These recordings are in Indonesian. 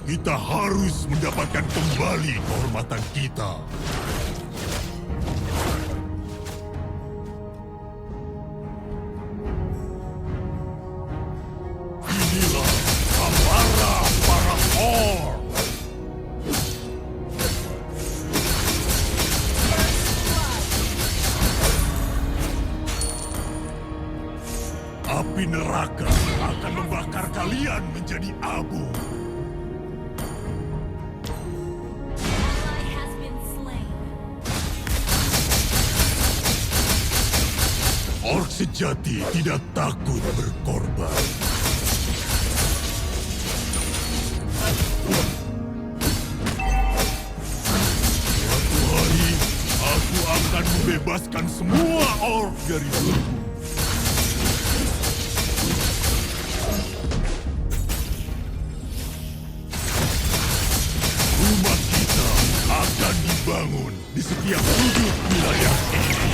Kita harus mendapatkan kembali kehormatan kita. Inilah amarah para orc. Api neraka akan membakar kalian menjadi abu. Orc sejati tidak takut berkorban. Suatu hari, aku akan membebaskan semua orc dari belenggu. Rumah kita akan dibangun di setiap sudut wilayah ini.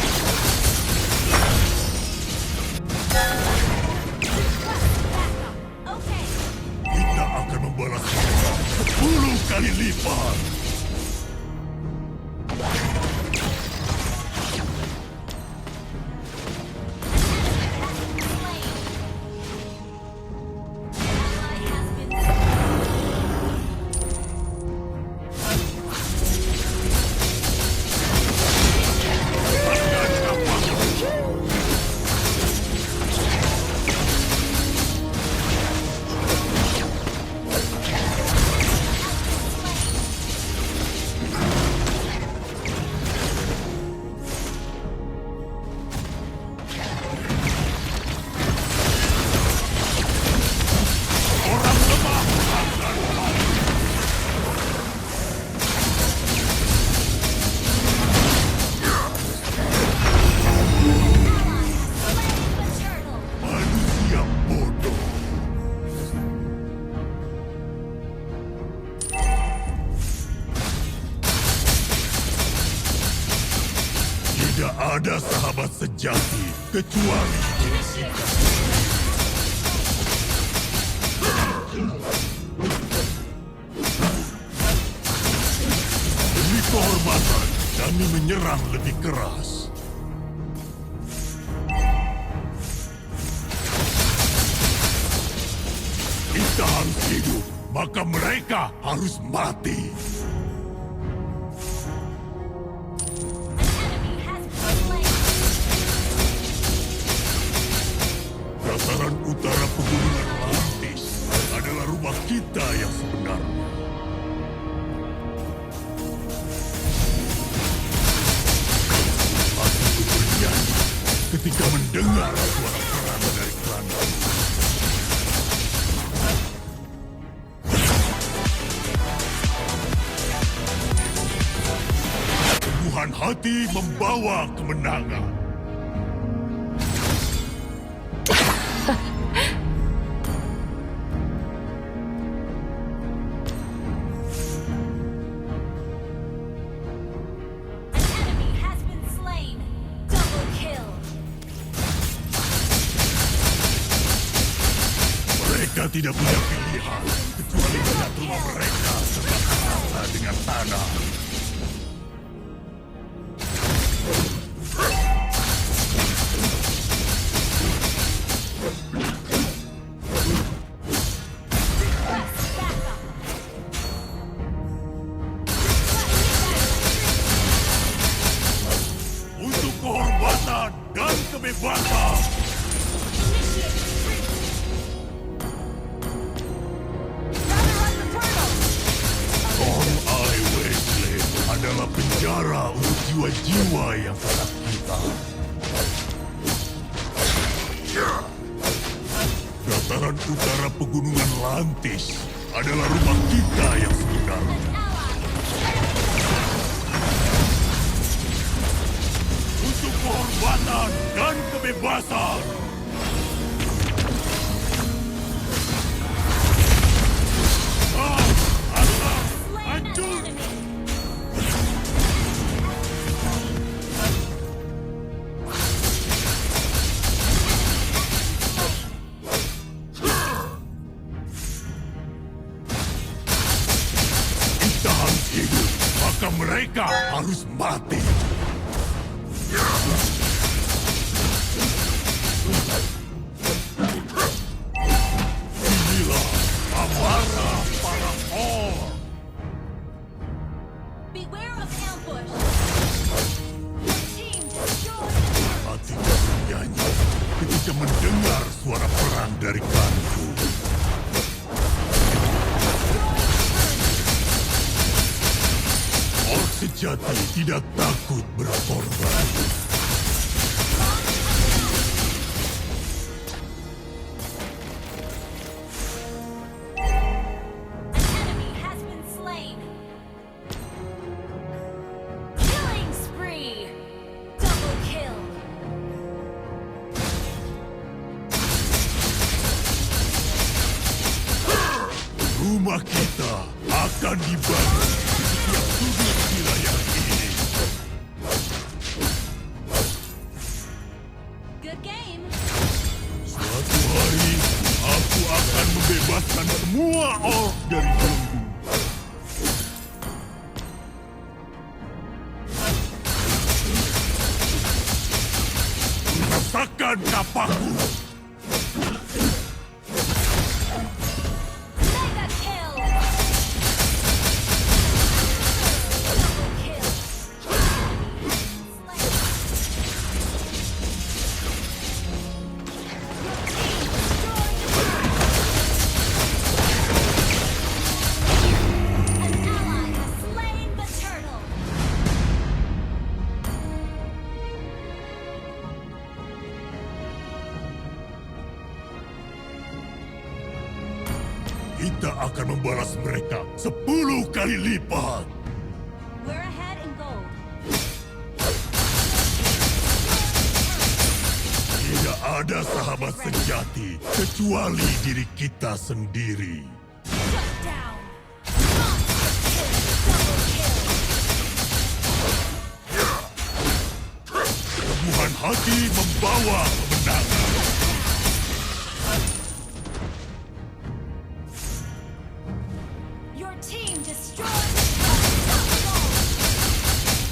Kita akan membalas 10 kali lipat. Manusia bodoh. Tidak ada sahabat sejati kecuali diri kita. Demi kehormatan, kami menyerang lebih keras. Kita harus hidup, maka mereka harus mati. Dataran utara pegunungan Atlantis adalah rumah kita yang sebenarnya. Aku bernyanyi ketika mendengar suara perang dari kerana. Teguhan hati membawa kemenangan. Mereka tidak punya pilihan kecuali melihat rumah mereka terbakar rata dengan tanah. Untuk kehormatan dan kebebasan. Adalah penjara untuk jiwa-jiwa yang kesakitan. Dataran utara pegunungan Atlantis adalah rumah kita yang sebenarnya. Untuk kehormatan dan kebebasan. Hancur! mereka harus mati. Inilah amarah para orc. Beware of ambush. Your team destroyed. Hatiku bernyanyi ketika mendengar suara perang dari klanku. Orc sejati tidak takut berkorban. An enemy has been slain. Killing spree. Double kill. Rumah kita akan dibangun di setiap sudut wilayah ini. Good game. Suatu hari, aku akan membebaskan semua orc dari belenggu. Rasakan kapakku. Mega kill. Double kill. Slain. An ally has slain the turtle. Kita akan membalas mereka 10 kali lipat. We're ahead in gold. Tidak ada sahabat sejati kecuali diri kita sendiri. Shut down. Monster kill. Double kill. Keteguhan hati membawa kemenangan. Your team destroyed unstoppable.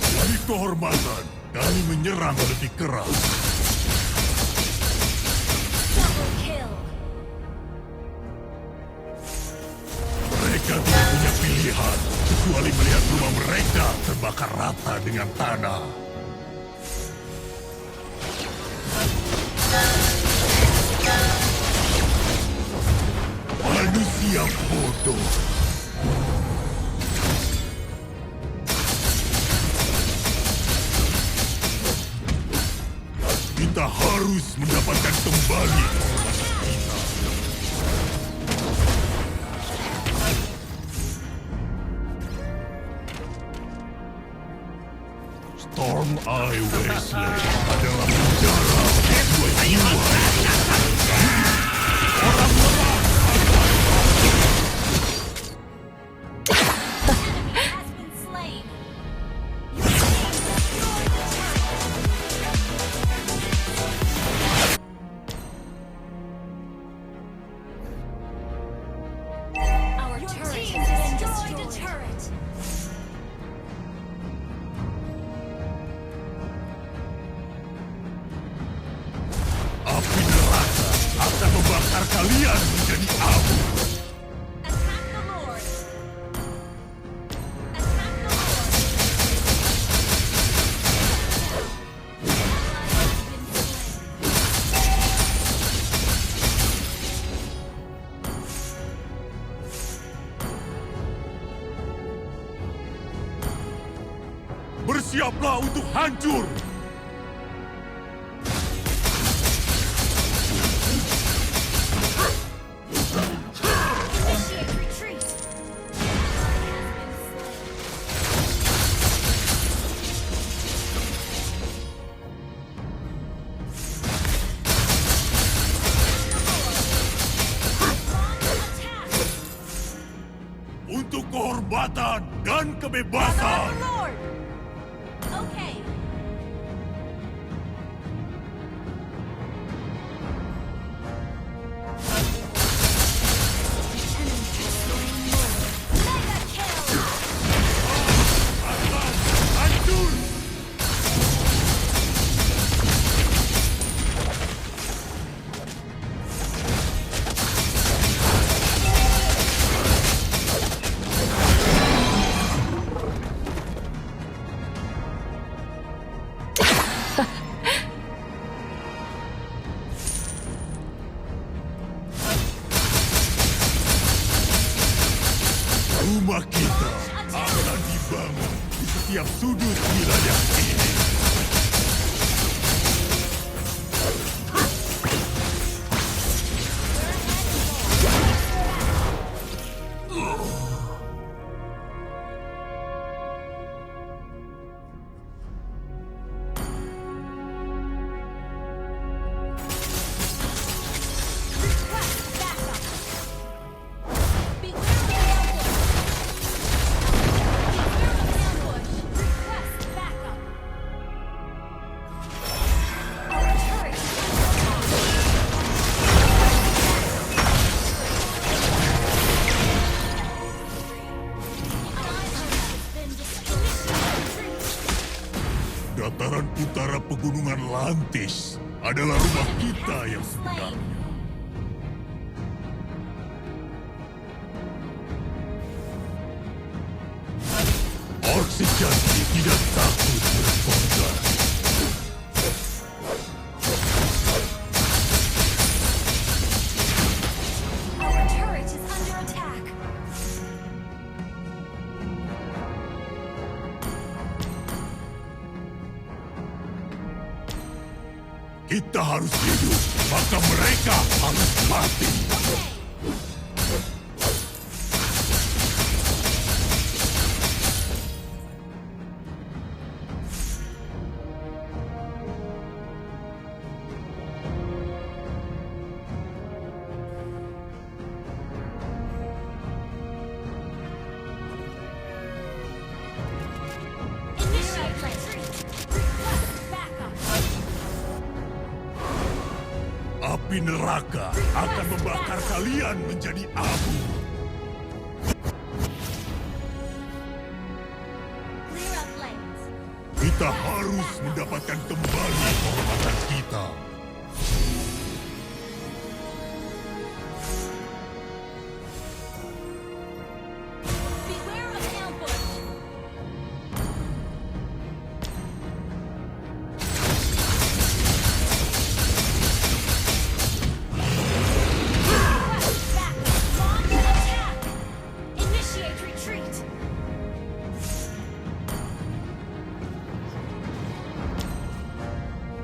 Demi kehormatan, kami menyerang lebih keras. Double kill. Mereka tidak punya pilihan kecuali melihat rumah mereka terbakar rata dengan tanah. Manusia bodoh. Kita harus mendapatkan kembali kehormatan kita. Storm Eye Wasteland adalah penjara jiwa-jiwa. Enemy has been slain. Your team destroyed the turtle. Our turret has destroyed a turret. Api neraka akan membakar kalian menjadi abu. Attack the Lord. Attack the Lord. Ally has been slain. Bersiaplah untuk hancur. Initiate retreat. Ally has been slain. Launch attack. Untuk kehormatan dan Honor kebebasan. the Lord. Okay. Enemy has slain Lord. Mega kill. Rumah kita akan dibangun di setiap sudut wilayah ini. Request backup. Beware of ambush. Beware of ambush. Request backup. Our turret is under attack. Our turret has been destroyed. Dataran utara pegunungan Lantis adalah rumah kita yang sebenarnya. Orc sejati tidak takut berkorban. Our turret is under attack. Kita harus hidup, maka mereka harus mati. Initiate retreat. Request backup. Api neraka akan membakar kalian menjadi abu. Clear up lanes. Kita harus mendapatkan kembali kehormatan kita. Beware of ambush. Request backup. Launch attack. Initiate retreat.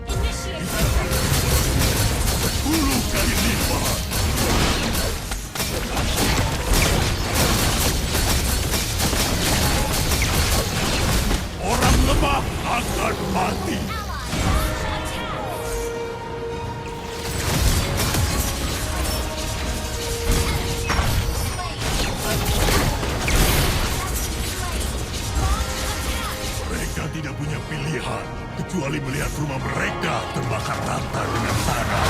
Initiate retreat. 10 kali lipat. Orang lemah akan mati. Mereka tidak punya pilihan kecuali melihat rumah mereka terbakar rata dengan tanah.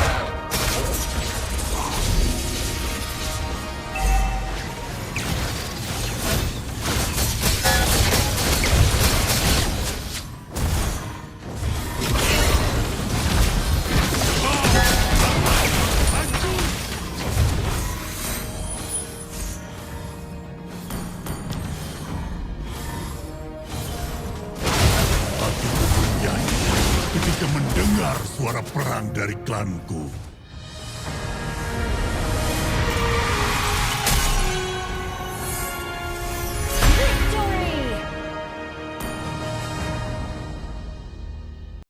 Hatiku bernyanyi ketika mendengar suara perang dari klanku.